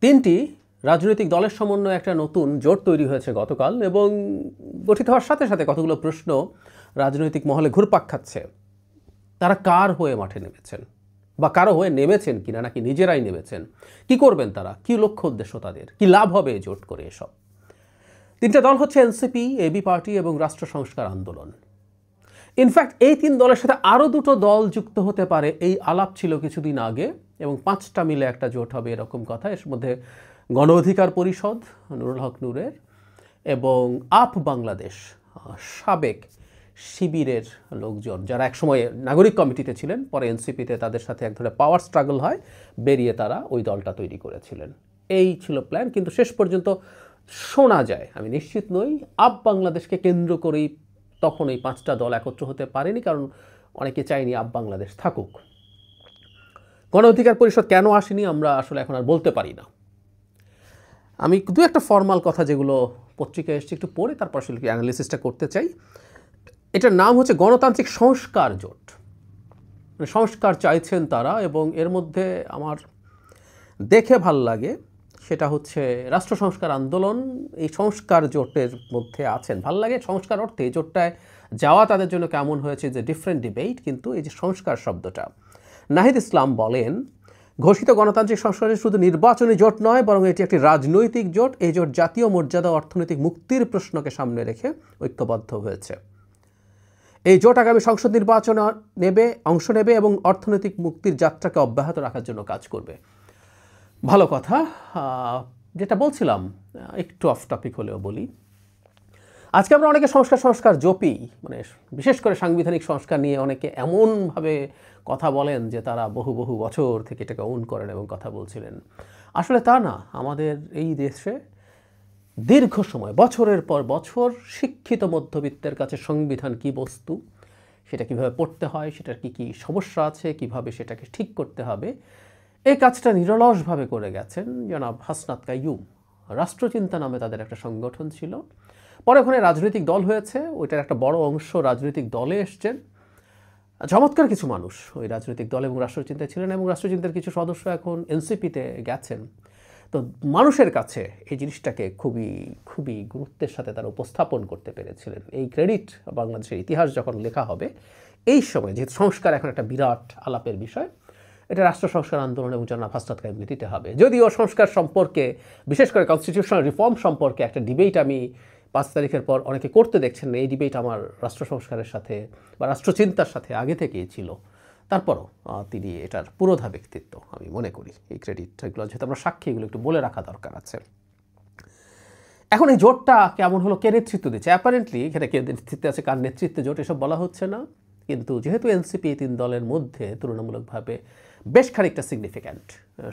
তিনটি রাজনৈতিক দলের সমন্বয়ে একটা নতুন জোট তৈরি হয়েছে গতকাল এবং গঠিত হওয়ার সাথে সাথে কতগুলো প্রশ্ন রাজনৈতিক মহলে ঘুরপাক খাচ্ছে। তারা কার হয়ে মাঠে নেমেছেন বা কারো হয়ে নেমেছেন কিনা, নাকি নিজেরাই নেমেছেন, কি করবেন তারা, কি লক্ষ্য উদ্দেশ্য তাদের, কি লাভ হবে জোট করে। এসব তিনটা দল হচ্ছে এনসিপি, এবি পার্টি এবং রাষ্ট্র সংস্কার আন্দোলন। ইনফ্যাক্ট এই তিন দলের সাথে আরও দুটো দল যুক্ত হতে পারে, এই আলাপ ছিল কিছুদিন আগে, এবং পাঁচটা মিলে একটা জোট হবে এরকম কথা। এর মধ্যে গণ অধিকার পরিষদ নুরুল হক নূরের এবং আপ বাংলাদেশ সাবেক শিবিরের লোকজন, যারা একসময় নাগরিক কমিটিতে ছিলেন, পরে এনসিপিতে তাদের সাথে এক ধরনের পাওয়ার স্ট্রাগল হয়, বেরিয়ে তারা ওই দলটা তৈরি করেছিলেন। এই ছিল প্ল্যান, কিন্তু শেষ পর্যন্ত শোনা যায়, আমি নিশ্চিত নই, আপ বাংলাদেশকে কেন্দ্র করেই তখন এই পাঁচটা দল একত্র হতে পারেনি, কারণ অনেকে চায়নি আপ বাংলাদেশ থাকুক। গণ অধিকার পরিষদ কেন আসেনি আমরা আসলে এখন আর বলতে পারি না। আমি দু একটা ফর্মাল কথা যেগুলো পত্রিকায় এসছে একটু পড়ে তারপর আসলে অ্যানালিসিসটা করতে চাই। এটার নাম হচ্ছে গণতান্ত্রিক সংস্কার জোট। মানে সংস্কার চাইছেন তারা, এবং এর মধ্যে আমার দেখে ভাল লাগে সেটা হচ্ছে রাষ্ট্র সংস্কার আন্দোলন এই সংস্কার জোটের মধ্যে আছেন। ভাল লাগে সংস্কার অর্থে এই জোটটায় যাওয়া তাদের জন্য কেমন হয়েছে যে ডিফারেন্ট ডিবেট, কিন্তু এই যে সংস্কার শব্দটা, নাহিদ ইসলাম বলেন, ঘোষিত গণতান্ত্রিক সংস্কারের শুধু নির্বাচনী জোট নয়, বরং এটি একটি রাজনৈতিক জোট। এই জোট জাতীয় মর্যাদা ও অর্থনৈতিক মুক্তির প্রশ্নকে সামনে রেখে ঐক্যবদ্ধ হয়েছে। এই জোট আগামী সংসদ নির্বাচনে অংশ নেবে এবং অর্থনৈতিক মুক্তির যাত্রাকে অব্যাহত রাখার জন্য কাজ করবে। ভালো কথা। যেটা বলছিলাম, একটু অফ টপিক হলেও বলি, আজকে আমরা অনেকে সংস্কার জপি, মানে বিশেষ করে সাংবিধানিক সংস্কার নিয়ে অনেকে এমনভাবে কথা বলেন যে তারা বহু বছর থেকে এটাকে ওন করেন এবং কথা বলছিলেন। আসলে তা না। আমাদের এই দেশে দীর্ঘ সময়, বছরের পর বছর, শিক্ষিত মধ্যবিত্তের কাছে সংবিধান কি বস্তু, সেটা কিভাবে পড়তে হয়, সেটার কি কি সমস্যা আছে, কিভাবে সেটাকে ঠিক করতে হবে, এই কাজটা নিরলসভাবে করে গেছেন জনাব হাসনাত কাইয়ুম। রাষ্ট্রচিন্তা নামে তাদের একটা সংগঠন ছিল, পরে ওখানে রাজনৈতিক দল হয়েছে, ওইটার একটা বড় অংশ রাজনৈতিক দলে এসছেন। চমৎকার কিছু মানুষ ওই রাজনৈতিক দল এবং রাষ্ট্রচিন্তায় ছিলেন, এবং রাষ্ট্রচিন্তার কিছু সদস্য এখন এনসিপিতে গেছেন। তো মানুষের কাছে এই জিনিসটাকে খুবই গুরুত্বের সাথে তারা উপস্থাপন করতে পেরেছিলেন। এই ক্রেডিট বাংলাদেশের ইতিহাস যখন লেখা হবে এই সময়, যেহেতু সংস্কার এখন একটা বিরাট আলাপের বিষয়, এটা রাষ্ট্র সংস্কার আন্দোলন এবং জনাব হাসনাত কাইয়ুমকে দিতে হবে। যদিও সংস্কার সম্পর্কে, বিশেষ করে কনস্টিটিউশনাল রিফর্ম সম্পর্কে একটা ডিবেট আমি 5 তারিখের পর অনেকে করতে দেখছেন, এই ডিবেট আমার রাষ্ট্র সংস্কারের সাথে বা রাষ্ট্রচিন্তার সাথে আগে থেকেই ছিল। তারপরও তিনি এটার পুরোধা ব্যক্তিত্ব আমি মনে করি। এই ক্রেডিটগুলো যেহেতু আমরা সাক্ষী, এগুলো একটু বলে রাখা দরকার আছে। এখন এই জোটটা কেমন হলো, কে নেতৃত্ব দিচ্ছে? অ্যাপারেন্টলি এখানে কে নেতৃত্বে আছে, কার নেতৃত্বে জোট, এসব বলা হচ্ছে না। কিন্তু যেহেতু এনসিপি এই তিন দলের মধ্যে তুলনামূলকভাবে বেশ খানিকটা সিগনিফিক্যান্ট,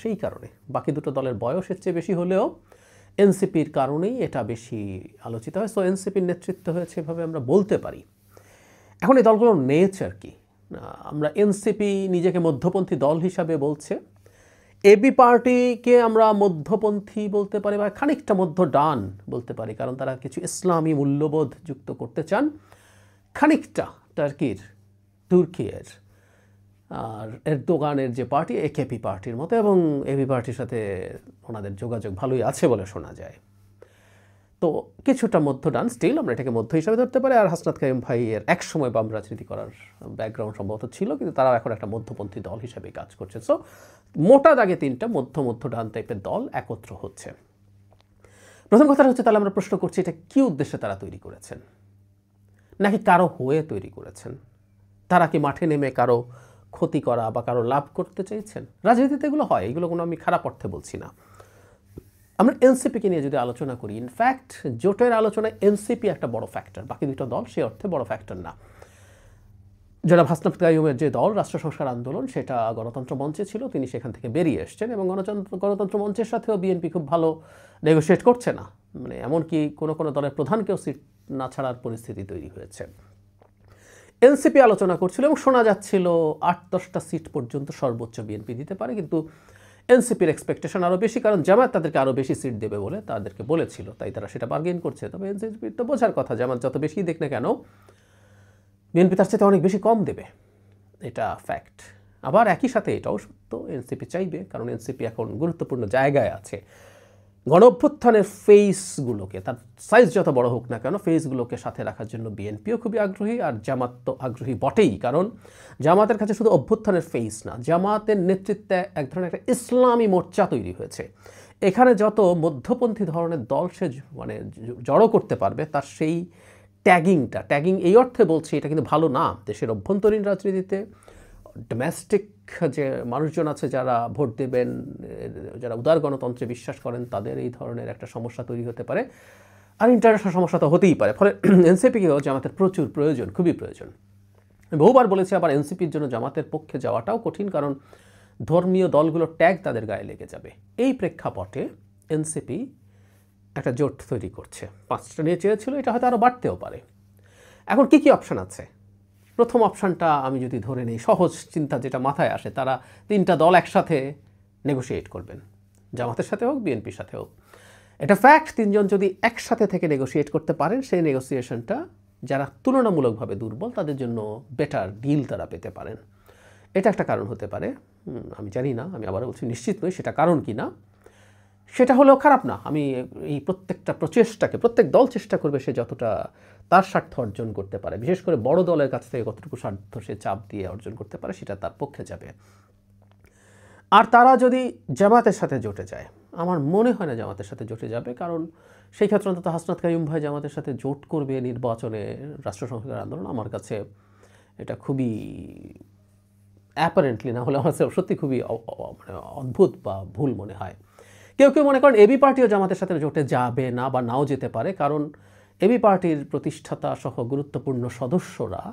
সেই কারণে বাকি দুটো দলের বয়সের চেয়ে বেশি হলেও এনসিপির কারণেই এটা বেশি আলোচিত হয়। সো এনসিপির নেতৃত্ব হয়েছে এভাবে আমরা বলতে পারি। এখন এই দলগুলোর নেচার কি? আমরা এনসিপি নিজেকে মধ্যপন্থী দল হিসাবে বলছে, এবি পার্টিকে আমরা মধ্যপন্থী বলতে পারি বা খানিকটা মধ্য ডান বলতে পারি, কারণ তারা কিছু ইসলামী মূল্যবোধ যুক্ত করতে চান, খানিকটা তুর্কির আর এরদোগানের যে পার্টি একেপি পার্টির মতো, এবং এবি পার্টির সাথে ওনাদের যোগাযোগ ভালোই আছে বলে শোনা যায়। তো কিছুটা মধ্য ডান, স্টিল আমরা এটাকে মধ্য হিসাবে ধরতে পারি। আর হাসনাত কাইয়ুম ভাইয়ের একসময় বাম রাজনীতি করার ব্যাকগ্রাউন্ড সম্ভবত ছিল, কিন্তু তারাও এখন একটা মধ্যপন্থী দল হিসেবে কাজ করছে। সো মোটা দাগে তিনটা মধ্য ডান টাইপের দল একত্র হচ্ছে। প্রথম কথাটা হচ্ছে, তাহলে আমরা প্রশ্ন করছি এটা কী উদ্দেশ্যে তারা তৈরি করেছেন, নাকি কারো হয়ে তৈরি করেছেন? তারা কি মাঠে নেমে কারো ক্ষতি করা বা কারো লাভ করতে চাইছেন? রাজনীতিতে এগুলো হয়, এগুলো কোনো আমি খারাপ অর্থে বলছি না। আমরা এনসিপিকে নিয়ে যদি আলোচনা করি, ইনফ্যাক্ট জোটের আলোচনায় এনসিপি একটা বড় ফ্যাক্টর, বাকি দুটো দল সে অর্থে বড় ফ্যাক্টর না। জনাব হাসনাত কাইয়ুমের যে দল রাষ্ট্র সংস্কার আন্দোলন, সেটা গণতন্ত্র মঞ্চে ছিল, তিনি সেখান থেকে বেরিয়ে এসছেন, এবং গণতন্ত্র মঞ্চের সাথেও বিএনপি খুব ভালো নেগোশিয়েট করছে না, মানে এমনকি কোনো দলের প্রধানকেও সিট না ছাড়ার পরিস্থিতি তৈরি হয়েছে। এনসিপি আলোচনা করছিল এবং শোনা যাচ্ছিল 8-10টা সিট পর্যন্ত সর্বোচ্চ বিএনপি দিতে পারে, কিন্তু এনসিপির এক্সপেকটেশন আরও বেশি, কারণ জামায়াত তাদেরকে আরও বেশি সিট দেবে বলে তাদেরকে বলেছিল, তাই তারা সেটা বার্গেন করছে। তবে এনসিপির তো বোঝার কথা, জামায়াত যত বেশি দেখ না কেন বিএনপি তার সাথে অনেক বেশি কম দেবে, এটা ফ্যাক্ট। আবার একই সাথে এটাও সত্য এনসিপি চাইবে, কারণ এনসিপি এখন গুরুত্বপূর্ণ জায়গায় আছে। গণ অভ্যুত্থানের ফেসগুলোকে, তার সাইজ যত বড় হোক না কেন, ফেসগুলোকে সাথে রাখার জন্য বিএনপিও খুবই আগ্রহী, আর জামাত তো আগ্রহী বটেই। কারণ জামাতের কাছে শুধু অভ্যুত্থানের ফেস না, জামাতের নেতৃত্বে এক ধরনের একটা ইসলামী মোর্চা তৈরি হয়েছে। এখানে যত মধ্যপন্থী ধরনের দল সে মানে জড়ো করতে পারবে, তার সেই ট্যাগিং এই অর্থে বলছি, এটা কিন্তু ভালো না দেশের অভ্যন্তরীণ রাজনীতিতে। ডোমেস্টিক যে মানুষজন আছে যারা ভোট দেবেন, যারা উদার গণতন্ত্রে বিশ্বাস করেন, তাদের এই ধরনের একটা সমস্যা তৈরি হতে পারে, আর ইন্টারন্যাশনাল সমস্যা তো হতেই পারে। ফলে এনসিপিকেও জামাতের প্রচুর প্রয়োজন, খুবই প্রয়োজন। বহুবার বলেছি, আবার এনসিপির জন্য জামাতের পক্ষে যাওয়াটাও কঠিন, কারণ ধর্মীয় দলগুলোর ট্যাগ তাদের গায়ে লেগে যাবে। এই প্রেক্ষাপটে এনসিপি একটা জোট তৈরি করছে। 5টা নিয়ে চেয়েছিল, এটা হয়তো আরও বাড়তেও পারে। এখন কি কি অপশান আছে? প্রথম অপশানটা আমি যদি ধরে নিই, সহজ চিন্তা যেটা মাথায় আসে, তারা 3টা দল একসাথে নেগোশিয়েট করবেন, জামাতের সাথে হোক, বিএনপির সাথে হোক। এটা ফ্যাক্ট, 3জন যদি একসাথে থেকে নেগোশিয়েট করতে পারেন, সেই নেগোসিয়েশনটা যারা তুলনামূলকভাবে দুর্বল তাদের জন্য বেটার ডিল তারা পেতে পারেন। এটা একটা কারণ হতে পারে। আমি জানি না, আমি আবার বলছি নিশ্চিত নই সেটা কারণ কি না। সেটা হলেও খারাপ না। আমি এই প্রত্যেকটা প্রচেষ্টাকে, প্রত্যেক দল চেষ্টা করবে সে যতটা তার স্বার্থ অর্জন করতে পারে, বিশেষ করে বড় দলের কাছ থেকে কতটুকু স্বার্থ সে চাপ দিয়ে অর্জন করতে পারে, সেটা তার পক্ষে যাবে। আর তারা যদি জামাতের সাথে জোটে যায়, আমার মনে হয় না জামাতের সাথে জোটে যাবে, কারণ সেই ক্ষেত্রে অন্তত হাসনাত কাইয়ুম ভাই জামাতের সাথে জোট করবে নির্বাচনে, রাষ্ট্র সংস্কার আন্দোলন, আমার কাছে এটা খুবই অ্যাপারেন্টলি, না হলে আমার সত্যি খুবই মানে অদ্ভুত বা ভুল মনে হয়। কেউ কেউ মনে করেন এবি পার্টিও জামাতের সাথে জোটে যাবে না বা নাও যেতে পারে, কারণ এবি পার্টির প্রতিষ্ঠাতা সহ গুরুত্বপূর্ণ সদস্যরা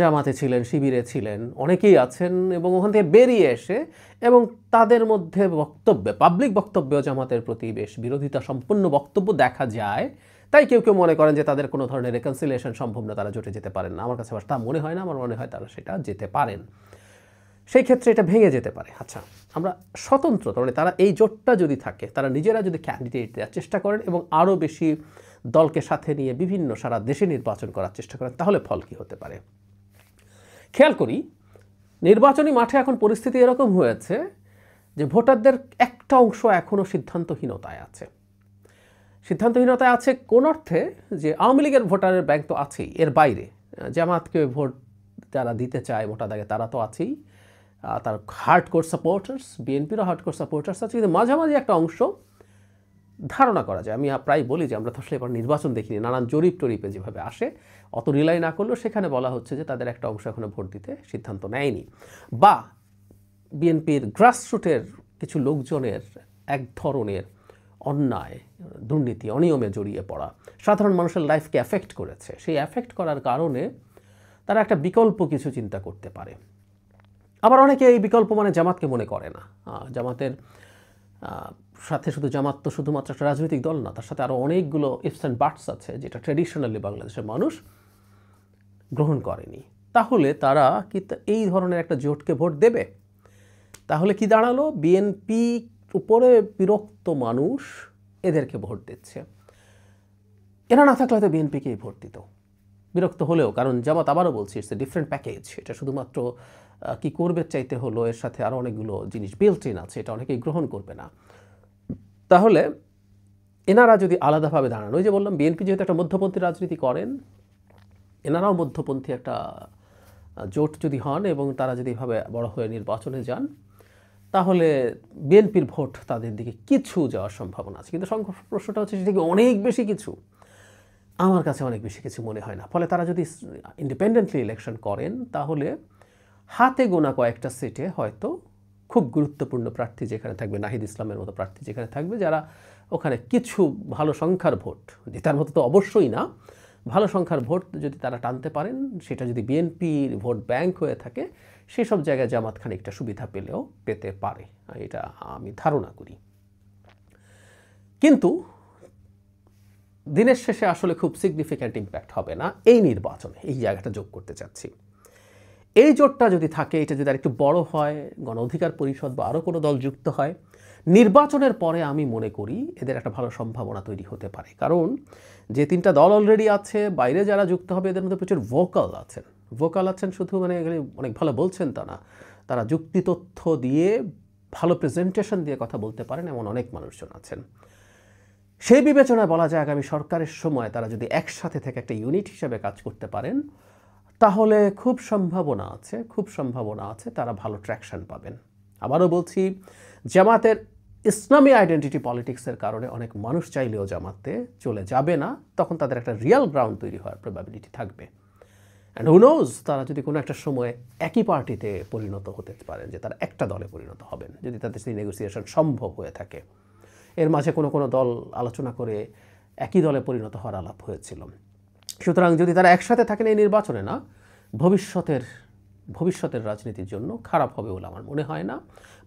জামাতে ছিলেন, শিবিরে ছিলেন, অনেকেই আছেন, এবং ওখান থেকে বেরিয়ে এসে এবং তাদের মধ্যে বক্তব্যে, পাবলিক বক্তব্যেও জামাতের প্রতি বেশ বিরোধিতা সম্পন্ন বক্তব্য দেখা যায়। তাই কেউ কেউ মনে করেন যে তাদের কোনো ধরনের রেকনসিলিয়েশন সম্ভব না, তারা জোটে যেতে পারেন না। আমার কাছে তা মনে হয় না, আমার মনে হয় তারা সেটা যেতে পারেন। সেই ক্ষেত্রে এটা ভেঙে যেতে পারে। আচ্ছা, আমরা স্বতন্ত্র, মানে তারা এই জোটটা যদি থাকে, তারা নিজেরা যদি ক্যান্ডিডেট দেওয়ার চেষ্টা করেন এবং আরও বেশি দলকে সাথে নিয়ে বিভিন্ন সারা দেশে নির্বাচন করার চেষ্টা করেন, তাহলে ফল কী হতে পারে? খেয়াল করি, নির্বাচনী মাঠে এখন পরিস্থিতি এরকম হয়েছে যে ভোটারদের একটা অংশ এখনও সিদ্ধান্তহীনতায় আছে। সিদ্ধান্তহীনতায় আছে কোন অর্থে? যে আওয়ামী লীগের ভোটারের ব্যাংক তো আছেই, এর বাইরে জামাতকে ভোট যারা দিতে চায় ভোটাদাগে তারা তো আছেই, তার হার্ডকোর সাপোর্টার্স, বিএনপিরও হার্ডকোর সাপোর্টার্স আছে, কিন্তু মাঝামাঝি একটা অংশ ধারণা করা যায়। আমি প্রায় বলি যে আমরা তো আসলে এবার নির্বাচন দেখিনি, নানান জরিপ টরিপে যেভাবে আসে অত রিলাই না করলেও সেখানে বলা হচ্ছে যে তাদের একটা অংশ এখনও ভোট দিতে সিদ্ধান্ত নেয়নি, বা বিএনপির গ্রাসরুটের কিছু লোকজনের এক ধরনের অন্যায়, দুর্নীতি, অনিয়মে জড়িয়ে পড়া সাধারণ মানুষের লাইফকে অ্যাফেক্ট করেছে। সেই অ্যাফেক্ট করার কারণে তারা একটা বিকল্প কিছু চিন্তা করতে পারে। আবার অনেকে এই বিকল্প মানে জামাতকে মনে করে না। জামাতের সাথে শুধু জামাত তো শুধুমাত্র একটা রাজনৈতিক দল না, তার সাথে আরও অনেকগুলো ইফস অ্যান্ড বাটস আছে যেটা ট্র্যাডিশনালি বাংলাদেশের মানুষ গ্রহণ করেনি। তাহলে তারা কি এই ধরনের একটা জোটকে ভোট দেবে? তাহলে কি দাঁড়ালো? বিএনপি উপরে বিরক্ত মানুষ এদেরকে ভোট দিচ্ছে। এরা না থাকলে হয়তো বিএনপিকেই ভোট দিত, বিরক্ত হলেও। কারণ জামাত, আবারও বলছি, ইটস এ ডিফারেন্ট প্যাকেজ। এটা শুধুমাত্র কি করবে চাইতে হলো, এর সাথে আরও অনেকগুলো জিনিস বিল্ট ইন আছে, এটা অনেকেই গ্রহণ করবে না। তাহলে এনারা যদি আলাদাভাবে দাঁড়ান, ওই যে বললাম বিএনপি যেহেতু একটা মধ্যপন্থী রাজনীতি করেন, এনারাও মধ্যপন্থী একটা জোট যদি হন এবং তারা যদি এভাবে বড় হয়ে নির্বাচনে যান, তাহলে বিএনপির ভোট তাদের দিকে কিছু যাওয়ার সম্ভাবনা আছে। কিন্তু প্রশ্নটা হচ্ছে সেটা কি অনেক বেশি কিছু? আমার কাছে অনেক বেশি কিছু মনে হয় না। ফলে তারা যদি ইন্ডিপেন্ডেন্টলি ইলেকশন করেন, তাহলে হাতে গোনা কয়েকটা সিটে হয়তো খুব গুরুত্বপূর্ণ প্রার্থী যেখানে থাকবে, নাহিদ ইসলামের মতো প্রার্থী যেখানে থাকবে, যারা ওখানে কিছু ভালো সংখ্যার ভোট, জেতার মতো তো অবশ্যই না, ভালো সংখ্যার ভোট যদি তারা টানতে পারেন, সেটা যদি বিএনপির ভোট ব্যাংক হয়ে থাকে, সেসব জায়গায় জামাত খানিকটা সুবিধা পেলেও পেতে পারে, এটা আমি ধারণা করি। কিন্তু দিনের শেষে আসলে খুব সিগনিফিক্যান্ট ইম্প্যাক্ট হবে না এই নির্বাচনে, এই জায়গাটা যোগ করতে চাচ্ছি। এই জোটটা যদি থাকে, এটা যদি আরেকটু বড় হয়, গণ অধিকার পরিষদ বা আরও কোনো দল যুক্ত হয়, নির্বাচনের পরে আমি মনে করি এদের একটা ভালো সম্ভাবনা তৈরি হতে পারে। কারণ যে 3টা দল অলরেডি আছে, বাইরে যারা যুক্ত হবে এদের মধ্যে প্রচুর ভোকাল আছেন। শুধু মানে অনেক ভালো বলছেন তা না, তারা যুক্তি তথ্য দিয়ে ভালো প্রেজেন্টেশন দিয়ে কথা বলতে পারেন এমন অনেক মানুষজন আছেন। সেই বিবেচনায় বলা যায় আগামী সরকারের সময় তারা যদি একসাথে থেকে একটা ইউনিট হিসেবে কাজ করতে পারেন তাহলে খুব সম্ভাবনা আছে তারা ভালো ট্র্যাকশন পাবেন। আবারও বলছি, জামাতের ইসলামী আইডেন্টিটি পলিটিক্সের কারণে অনেক মানুষ চাইলেও জামাতে চলে যাবে না, তখন তাদের একটা রিয়েল গ্রাউন্ড তৈরি হওয়ার প্রবাবিলিটি থাকবে। অ্যান্ড হু নোজ, তারা যদি কোনো একটা সময় একই পার্টিতে পরিণত হতে পারেন, যে তারা একটা দলে পরিণত হবেন যদি তাদের সেই নেগোসিয়েশন সম্ভব হয়ে থাকে। এর মাঝে কোনো দল আলোচনা করে একই দলে পরিণত হওয়ার আলাপ হয়েছিল। সুতরাং যদি তারা একসাথে থাকেন এই নির্বাচনে, না ভবিষ্যতের রাজনীতির জন্য খারাপ হবে বলে আমার মনে হয় না।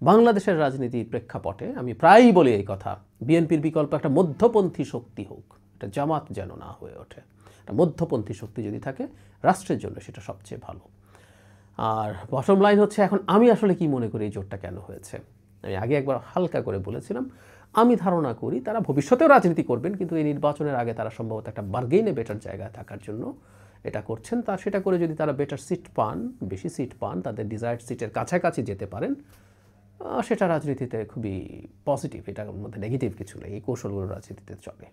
বাংলাদেশের রাজনীতির প্রেক্ষাপটে আমি প্রায়ই বলি এই কথা, বিএনপির বিকল্প একটা মধ্যপন্থী শক্তি হোক, এটা জামাত যেন না হয়ে ওঠে। একটা মধ্যপন্থী শক্তি যদি থাকে রাষ্ট্রের জন্য সেটা সবচেয়ে ভালো। আর বটম লাইন হচ্ছে, এখন আমি আসলে কি মনে করি এই জোটটা কেন হয়েছে। আমি আগে একবার হালকা করে বলেছিলাম, আমি ধারণা করি তারা ভবিষ্যতেও রাজনীতি করবেন, কিন্তু এই নির্বাচনের আগে তারা সম্ভবত একটা বার্গেইনে বেটার জায়গায় থাকার জন্য এটা করছেন। সেটা করে যদি তারা বেটার সিট পান, বেশি সিট পান, তাদের ডিজায়ার্ড সিটের কাছাকাছি যেতে পারেন, সেটা রাজনীতিতে খুবই পজিটিভ, এটার মধ্যে নেগেটিভ কিছু নেই, এই কৌশলগুলো রাজনীতিতে চলে।